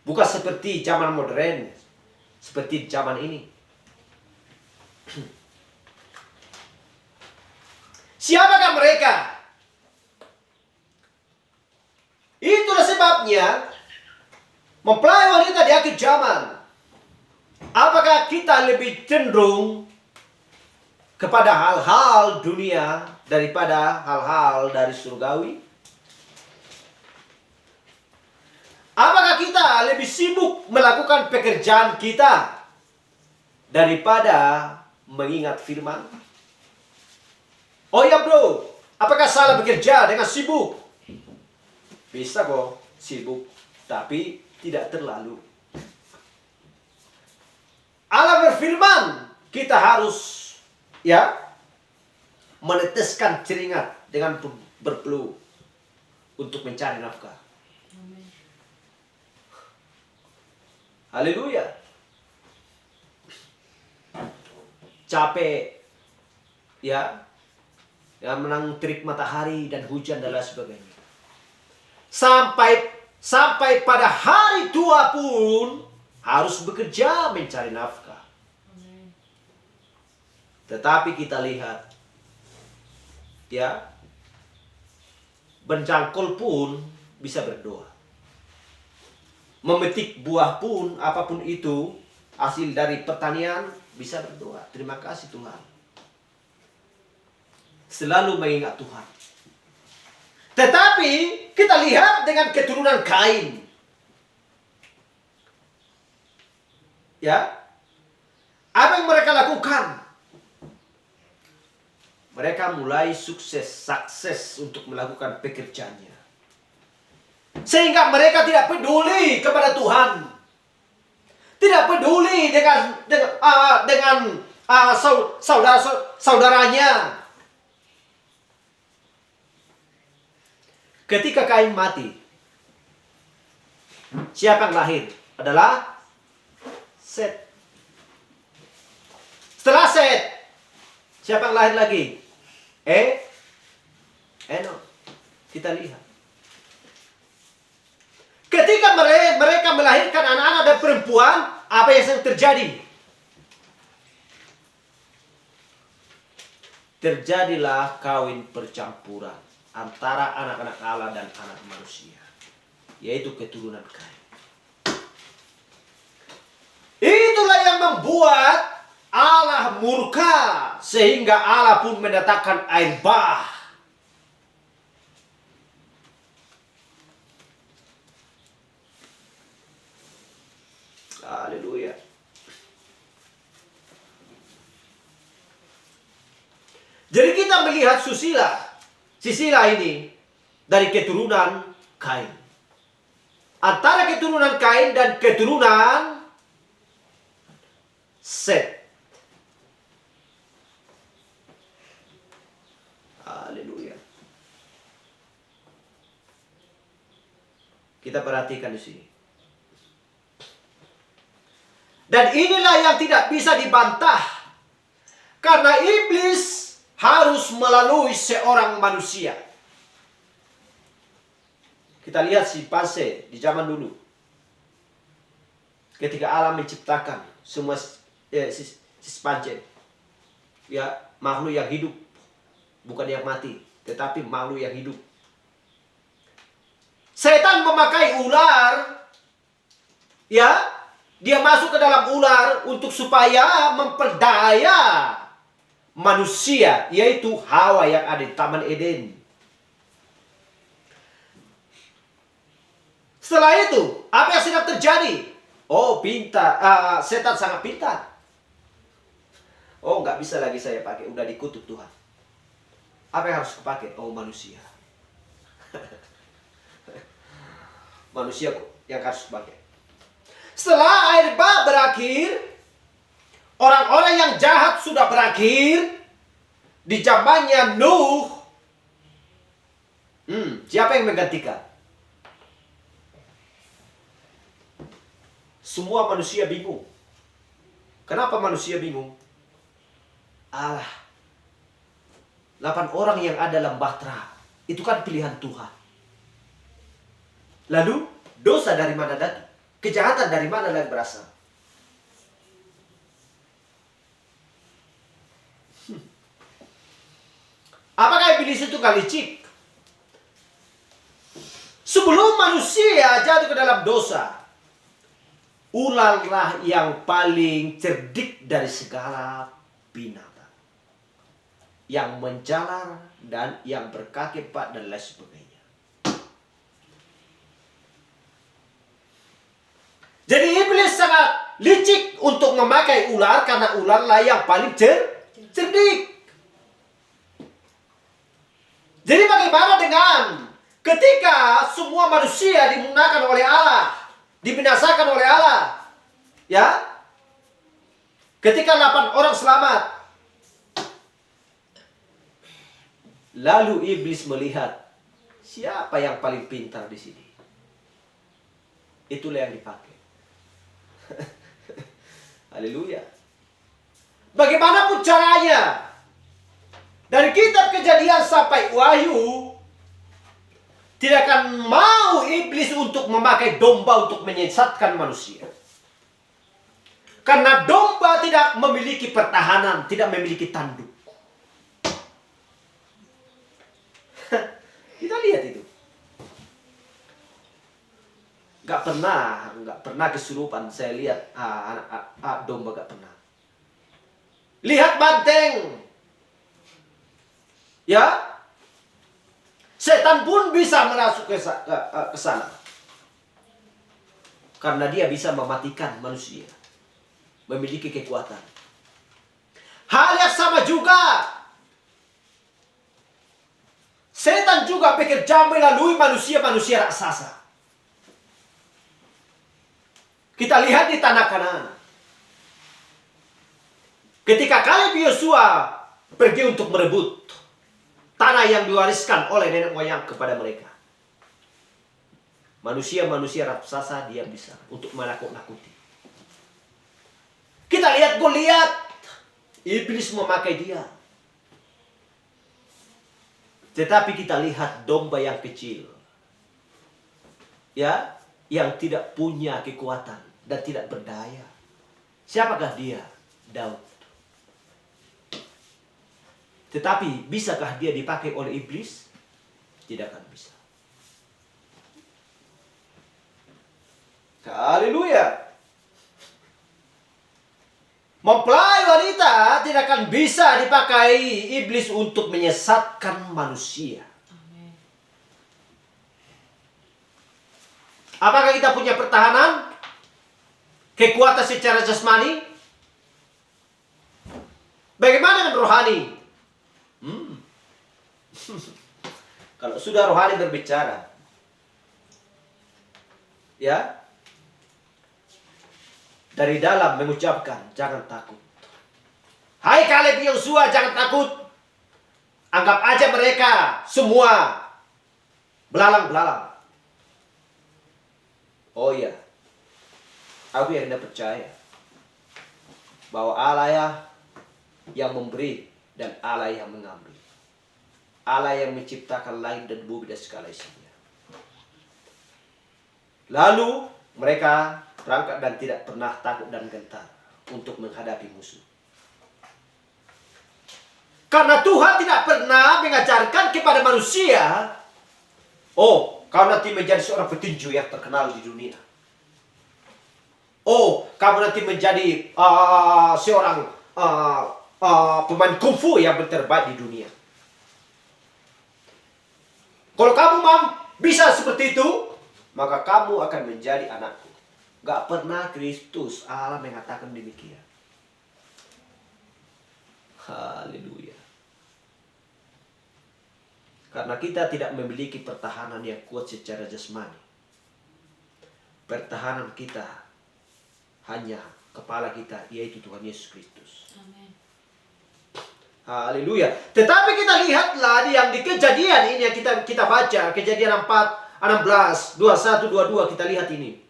Bukan seperti zaman modern, seperti zaman ini. Siapakah mereka? Itulah sebabnya mempelai wanita di akhir zaman. Apakah kita lebih cenderung kepada hal-hal dunia daripada hal-hal dari surgawi? Apakah kita lebih sibuk melakukan pekerjaan kita daripada mengingat firman? Oh ya bro, apakah salah bekerja dengan sibuk? Bisa kok sibuk, tapi tidak terlalu. Allah berfirman, kita harus meneteskan keringat dengan berpeluh untuk mencari nafkah. Haleluya. Capek menang terik matahari dan hujan dan lain sebagainya. Sampai pada hari tua pun harus bekerja mencari nafkah. Tetapi kita lihat berjangkul pun bisa berdoa. Memetik buah pun, apapun itu, hasil dari pertanian, bisa berdoa. Terima kasih Tuhan. Selalu mengingat Tuhan. Tetapi kita lihat dengan keturunan Kain. Apa yang mereka lakukan? Mereka mulai sukses untuk melakukan pekerjaannya. Sehingga mereka tidak peduli kepada Tuhan. Tidak peduli dengan saudaranya. Ketika Kain mati, siapa yang lahir? Adalah Set. Setelah Set, siapa yang lahir lagi? Enok. Kita lihat. Ketika mereka melahirkan anak-anak dan perempuan, apa yang sedang terjadi? Terjadilah kawin percampuran antara anak-anak Allah dan anak manusia, yaitu keturunan Kain. Itulah yang membuat Allah murka, sehingga Allah pun mendatangkan air bah. Haleluya. Jadi kita melihat Sisila ini dari keturunan Kain. Antara keturunan Kain dan keturunan Set. Haleluya. Kita perhatikan di sini. Dan inilah yang tidak bisa dibantah. Karena iblis harus melalui seorang manusia. Kita lihat simpanse di zaman dulu. Ketika Allah menciptakan semua simpanse. Makhluk yang hidup. Bukan yang mati, tetapi makhluk yang hidup. Setan memakai ular. Dia masuk ke dalam ular untuk supaya memperdaya manusia, yaitu Hawa yang ada di Taman Eden. Setelah itu, apa yang sedang terjadi? Oh, pintar. Setan sangat pintar. Oh, nggak bisa lagi saya pakai. Udah dikutuk Tuhan. Apa yang harus dipakai? Oh, manusia. Manusia yang harus dipakai. Setelah air bah berakhir, orang-orang yang jahat sudah berakhir di zamannya Nuh. Siapa yang menggantikan? Semua manusia bingung. Kenapa manusia bingung? Allah. 8 orang yang ada dalam bahtera, itu kan pilihan Tuhan. Lalu, dosa dari mana datang? Kejahatan dari mana lagi berasal? Apakah iblis itu gak licik. Sebelum manusia jatuh ke dalam dosa, ularlah yang paling cerdik dari segala binatang, yang menjalar dan yang berkaki 4 dan lain sebagainya. Jadi iblis sangat licik untuk memakai ular karena ularlah yang paling cerdik. Jadi bagaimana dengan ketika semua manusia dimusnahkan oleh Allah, dibinasakan oleh Allah, ya? Ketika 8 orang selamat, lalu iblis melihat siapa yang paling pintar di sini. Itulah yang dipakai. Haleluya. Bagaimanapun caranya, dari kitab Kejadian sampai Wahyu, tidak akan mau iblis untuk memakai domba untuk menyesatkan manusia. Karena domba tidak memiliki pertahanan, tidak memiliki tanduk. Kita lihat itu. Gak pernah kesurupan. Saya lihat domba gak pernah. Lihat banteng. Ya, setan pun bisa masuk ke sana. Karena dia bisa mematikan manusia. Memiliki kekuatan. Hal yang sama juga. Setan juga bekerja melalui manusia-manusia raksasa. Kita lihat di tanah Kanaan. Ketika Kaleb Yosua pergi untuk merebut tanah yang diwariskan oleh nenek moyang kepada mereka, manusia-manusia raksasa dia bisa untuk menakut-nakuti. Kita lihat Goliat, iblis memakai dia. Tetapi kita lihat domba yang kecil, ya, yang tidak punya kekuatan dan tidak berdaya. Siapakah dia? Daud. Tetapi bisakah dia dipakai oleh iblis? Tidak akan bisa. Haleluya. Mempelai wanita tidak akan bisa dipakai iblis untuk menyesatkan manusia. Amin. Apakah kita punya pertahanan? Kekuatan secara jasmani? Bagaimana dengan rohani? Kalau sudah rohani berbicara, ya, dari dalam mengucapkan, jangan takut. Hai Kaleb Yosua, jangan takut. Anggap aja mereka semua belalang-belalang. Oh iya, aku yang tidak percaya bahwa Allah yang memberi dan Allah yang mengambil. Allah yang menciptakan langit dan bumi dan segala isinya. Lalu mereka berangkat dan tidak pernah takut dan gentar untuk menghadapi musuh. Karena Tuhan tidak pernah mengajarkan kepada manusia, oh, kau nanti menjadi seorang petinju yang terkenal di dunia. Oh, kamu nanti menjadi seorang pemain kungfu yang terbaik di dunia. Kalau kamu bisa seperti itu, maka kamu akan menjadi anakku. Gak pernah Kristus Allah mengatakan demikian. Haleluya. Karena kita tidak memiliki pertahanan yang kuat secara jasmani. Pertahanan kita hanya kepala kita, yaitu Tuhan Yesus Kristus. Amin. Haleluya. Tetapi kita lihatlah yang di Kejadian ini yang kita baca, Kejadian 4, 16, 21, 22, kita lihat ini.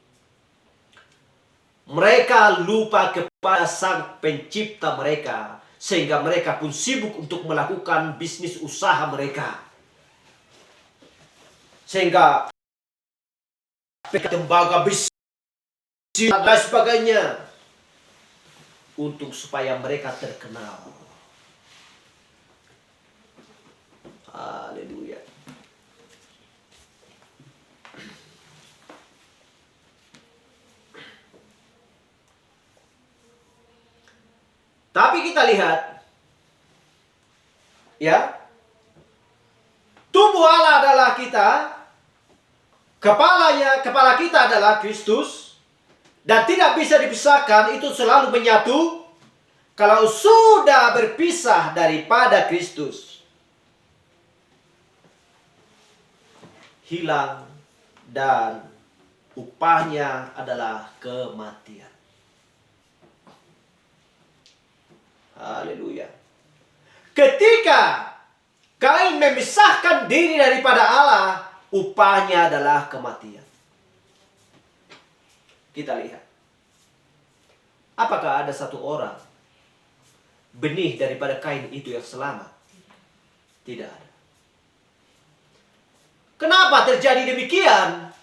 Mereka lupa kepada Sang Pencipta mereka, sehingga mereka pun sibuk untuk melakukan bisnis usaha mereka. Sehingga tembaga bisnis dan sebagainya, untuk supaya mereka terkenal. Haleluya. Tapi kita lihat, ya, tubuh Allah adalah kita, kepala kita adalah Kristus, dan tidak bisa dipisahkan, itu selalu menyatu. Kalau sudah berpisah daripada Kristus, hilang dan upahnya adalah kematian. Haleluya. Ketika Kain memisahkan diri daripada Allah, upahnya adalah kematian. Kita lihat. Apakah ada satu orang benih daripada Kain itu yang selamat? Tidak ada. Kenapa terjadi demikian?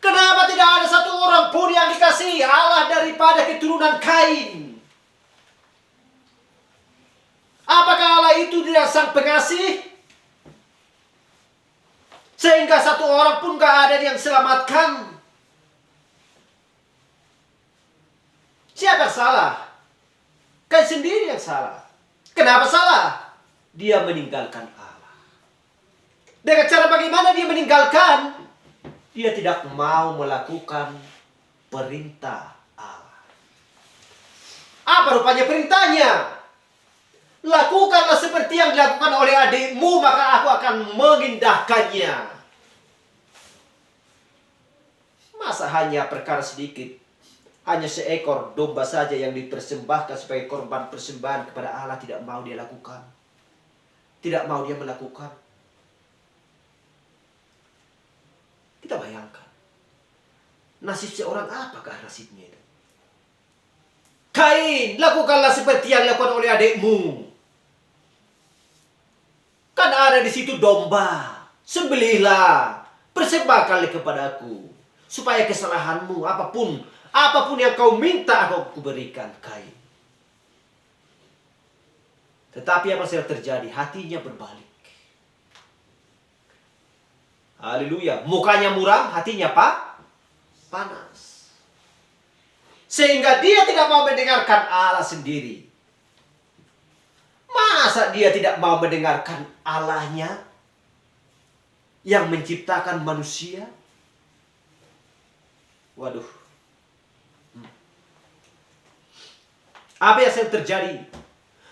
Kenapa tidak ada satu orang pun yang dikasihi Allah daripada keturunan Kain? Apakah Allah itu tidak sang pengasih? Sehingga satu orang pun gak ada yang selamatkan. Siapa yang salah? Kain sendiri yang salah. Kenapa salah? Dia meninggalkan Allah. Dengan cara bagaimana dia meninggalkan? Dia tidak mau melakukan perintah Allah. Apa rupanya perintahnya? Lakukanlah seperti yang dilakukan oleh adikmu, maka aku akan mengindahkannya. Masa hanya perkara sedikit, hanya seekor domba saja yang dipersembahkan sebagai korban persembahan kepada Allah, tidak mau dia lakukan. Tidak mau dia melakukan. Kita bayangkan, nasib seorang apakah nasibnya itu? Kain, lakukanlah seperti yang dilakukan oleh adikmu. Kan ada di situ domba. Sembelihlah, persembahkanlah kepadaku, supaya kesalahanmu apapun yang kau minta aku berikan. Kain. Tetapi apa yang terjadi? Hatinya berbalik. Haleluya. Mukanya muram, hatinya panas. Sehingga dia tidak mau mendengarkan Allah sendiri. Masa dia tidak mau mendengarkan Allahnya yang menciptakan manusia? Waduh. Apa yang terjadi?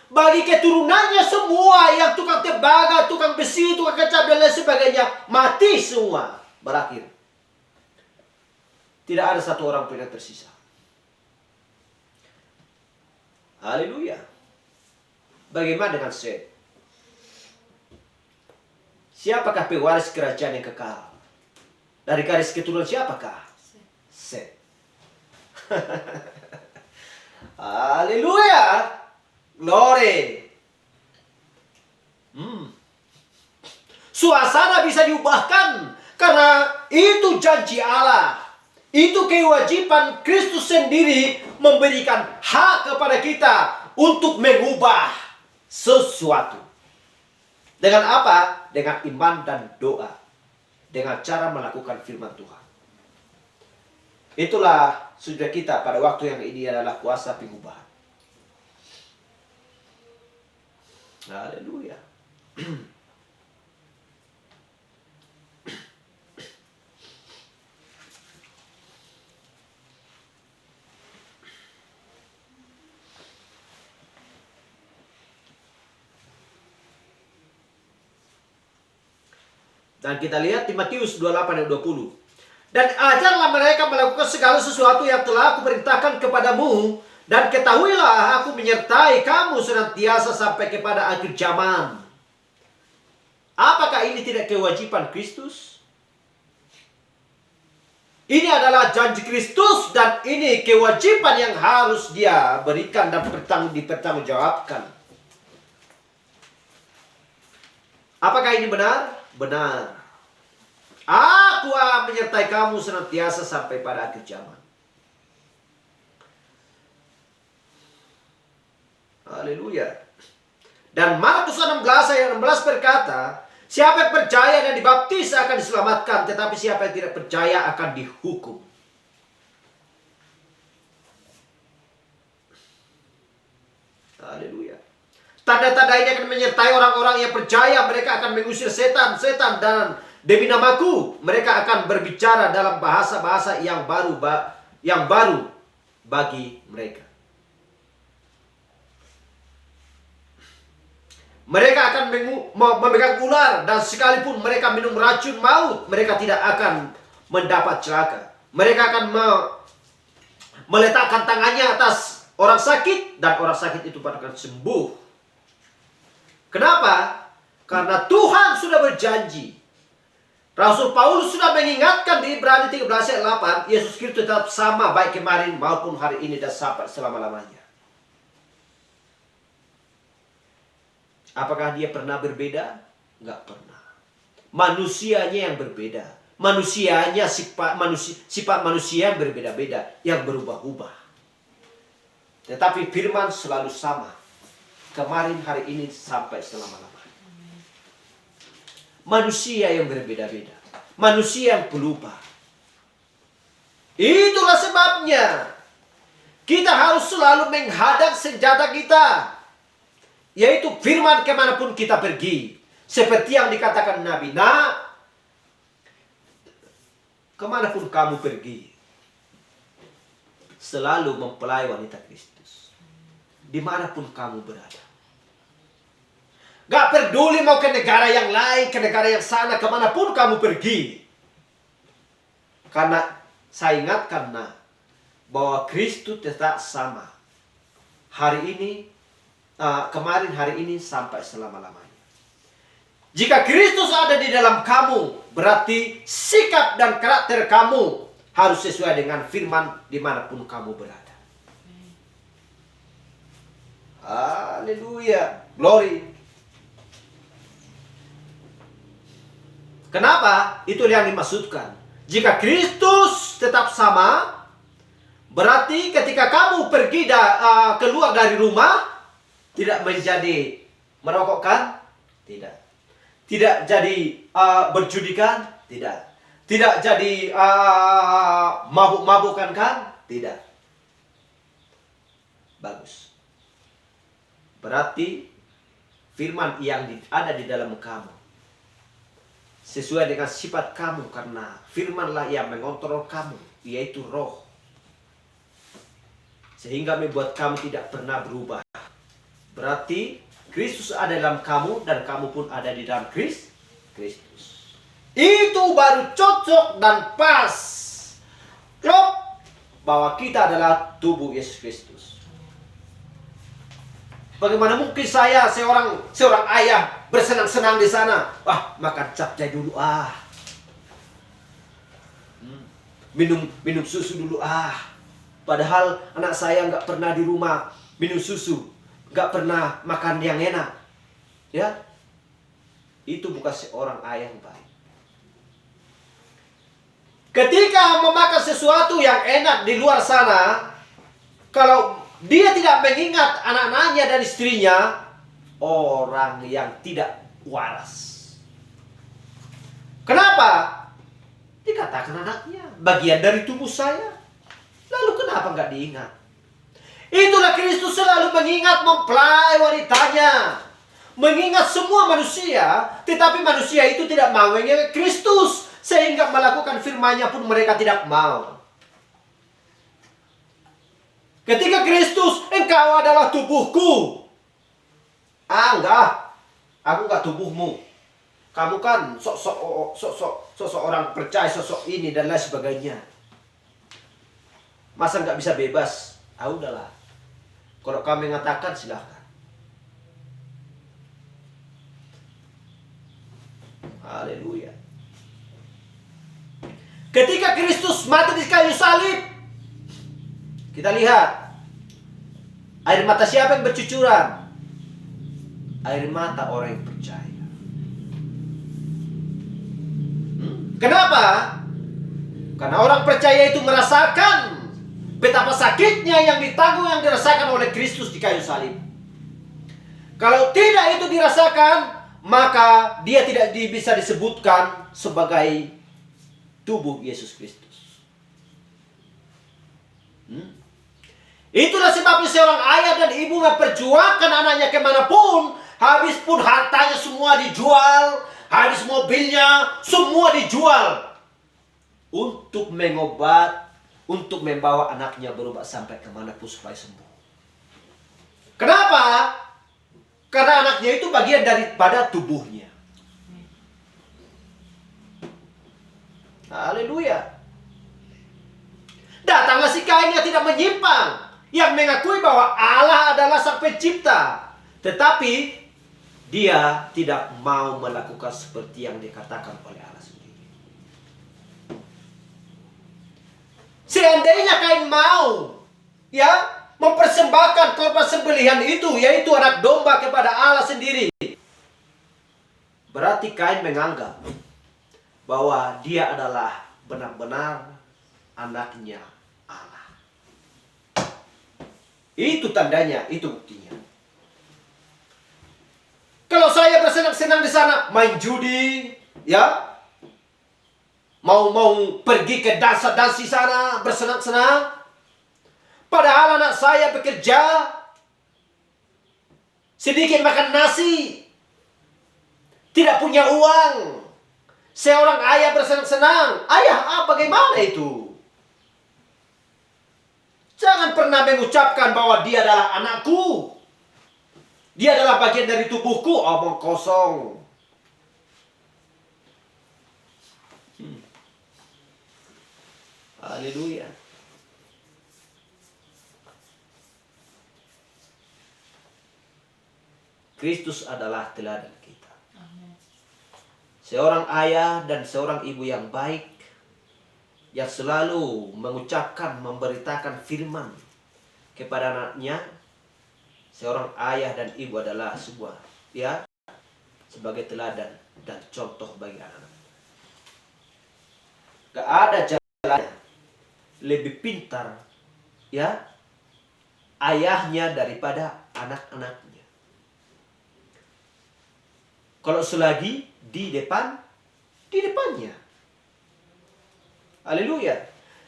Bagi keturunannya semua yang tukang tembaga, tukang besi, tukang kaca dan lain sebagainya, mati semua, berakhir. Tidak ada satu orang pun yang tersisa. Haleluya. Bagaimana dengan Set? Siapakah pewaris kerajaan yang kekal? Dari garis keturunan siapakah? Set. Haleluya. Glory. Suasana bisa diubahkan karena itu janji Allah. Itu kewajiban Kristus sendiri memberikan hak kepada kita untuk mengubah sesuatu. Dengan apa? Dengan iman dan doa. Dengan cara melakukan firman Tuhan. Itulah sudah kita pada waktu yang ini adalah kuasa pengubahan. Haleluya. Dan kita lihat di Matius 28 dan 20. Dan ajarlah mereka melakukan segala sesuatu yang telah aku perintahkan kepadamu. Dan ketahuilah aku menyertai kamu senantiasa sampai kepada akhir zaman. Apakah ini tidak kewajiban Kristus? Ini adalah janji Kristus dan ini kewajiban yang harus dia berikan dan dipertanggungjawabkan. Apakah ini benar? Benar. Aku akan menyertai kamu senantiasa sampai pada akhir zaman. Haleluya. Dan Markus 16 ayat 16 berkata, Siapa yang percaya dan dibaptis akan diselamatkan, tetapi siapa yang tidak percaya akan dihukum. Haleluya. Tanda-tanda ini akan menyertai orang-orang yang percaya. Mereka akan mengusir setan-setan, dan demi namaku mereka akan berbicara dalam bahasa-bahasa yang baru bagi mereka. Mereka akan memegang ular, dan sekalipun mereka minum racun maut, mereka tidak akan mendapat celaka. Mereka akan meletakkan tangannya atas orang sakit, dan orang sakit itu akan sembuh. Kenapa? Karena Tuhan sudah berjanji. Rasul Paulus sudah mengingatkan di Ibrani 13 ayat 8, Yesus Kristus tetap sama baik kemarin maupun hari ini dan sampai selama-lamanya. Apakah dia pernah berbeda? Enggak pernah. Manusianya yang berbeda. Manusianya sifat manusia yang berbeda-beda, yang berubah-ubah. Tetapi firman selalu sama. Kemarin, hari ini, sampai selama-lamanya. Manusia yang berbeda-beda. Manusia yang berubah. Itulah sebabnya kita harus selalu menghadap senjata kita, yaitu firman kemanapun kita pergi. Seperti yang dikatakan Nabi, nah, kemanapun kamu pergi, selalu mempelai wanita Kristus. Dimanapun kamu berada. Gak peduli mau ke negara yang lain, ke negara yang sana, kemanapun kamu pergi. Karena saya ingatkan, nah, bahwa Kristus tetap sama. Hari ini, kemarin, hari ini, sampai selama-lamanya. Jika Kristus ada di dalam kamu, berarti sikap dan karakter kamu harus sesuai dengan firman dimanapun kamu berada. Haleluya, glory. Kenapa? Itu yang dimaksudkan. Jika Kristus tetap sama, berarti ketika kamu pergi keluar dari rumah, tidak menjadi merokokkan? Tidak. Tidak jadi berjudikan? Tidak. Tidak jadi mabuk-mabukan kan? Tidak. Bagus. Berarti firman yang ada di dalam kamu sesuai dengan sifat kamu, karena firmanlah yang mengontrol kamu, yaitu roh. Sehingga membuat kamu tidak pernah berubah. Berarti Kristus ada dalam kamu, dan kamu pun ada di dalam Kristus. Itu baru cocok dan pas. Klop bahwa kita adalah tubuh Yesus Kristus. Bagaimana mungkin saya seorang ayah bersenang-senang di sana? Makan capcay dulu Minum susu dulu Padahal anak saya nggak pernah di rumah minum susu, nggak pernah makan yang enak. Ya, itu bukan seorang ayah yang baik. Ketika memakan sesuatu yang enak di luar sana, kalau dia tidak mengingat anak-anaknya dan istrinya, orang yang tidak waras. Kenapa? Dikatakan anaknya bagian dari tubuh saya. Lalu kenapa nggak diingat? Itulah Kristus selalu mengingat mempelai wanitanya, mengingat semua manusia, tetapi manusia itu tidak mau mengingat Kristus, sehingga melakukan firman-Nya pun mereka tidak mau. Ketika Kristus, engkau adalah tubuhku. Enggak, aku enggak tubuhmu. Kamu kan sosok orang percaya, sosok ini dan lain sebagainya. Masa nggak bisa bebas? Udahlah. Kalau kamu mengatakan, silahkan. Haleluya. Ketika Kristus mati di kayu salib, kita lihat air mata siapa yang bercucuran? Air mata orang yang percaya. Kenapa? Karena orang percaya itu merasakan betapa sakitnya yang ditanggung, yang dirasakan oleh Kristus di kayu salib. Kalau tidak itu dirasakan, maka dia tidak bisa disebutkan sebagai tubuh Yesus Kristus. Itulah sebabnya seorang ayah dan ibu memperjuangkan anaknya kemanapun, habis pun hartanya semua dijual, habis mobilnya semua dijual, untuk mengobat, untuk membawa anaknya berobat sampai kemanapun supaya sembuh. Kenapa? Karena anaknya itu bagian daripada tubuhnya. Haleluya. Datanglah si Kain yang tidak menyimpang, yang mengakui bahwa Allah adalah sang pencipta, tetapi dia tidak mau melakukan seperti yang dikatakan oleh Allah sendiri. Seandainya Kain mau, mempersembahkan korban sembelihan itu, yaitu anak domba kepada Allah sendiri, berarti Kain menganggap bahwa dia adalah benar-benar anaknya Allah. Itu tandanya, itu buktinya. Kalau saya bersenang-senang di sana, main judi, mau pergi ke dansa-dansi sana, bersenang-senang, padahal anak saya bekerja, sedikit makan nasi, tidak punya uang. Seorang ayah bersenang-senang, ayah bagaimana itu? Jangan pernah mengucapkan bahwa dia adalah anakku, dia adalah bagian dari tubuhku. Omong kosong. Haleluya. Kristus adalah teladan kita. Seorang ayah dan seorang ibu yang baik, yang selalu mengucapkan, memberitakan firman kepada anaknya. Seorang ayah dan ibu adalah sebuah, sebagai teladan dan contoh bagi anak-anak. Gak ada jalan lebih pintar, ayahnya daripada anak-anaknya. Kalau selagi di depannya. Haleluya.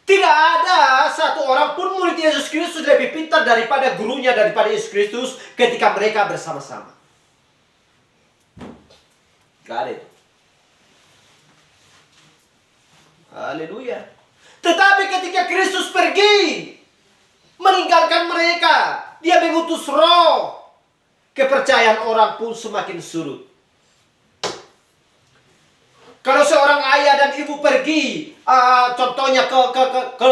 Tidak ada satu orang pun murid Yesus Kristus lebih pintar daripada gurunya, daripada Yesus Kristus ketika mereka bersama-sama. Gak ada itu. Haleluya. Tetapi ketika Kristus pergi, meninggalkan mereka, dia mengutus roh, kepercayaan orang pun semakin surut. Kalau seorang ayah dan ibu pergi, contohnya ke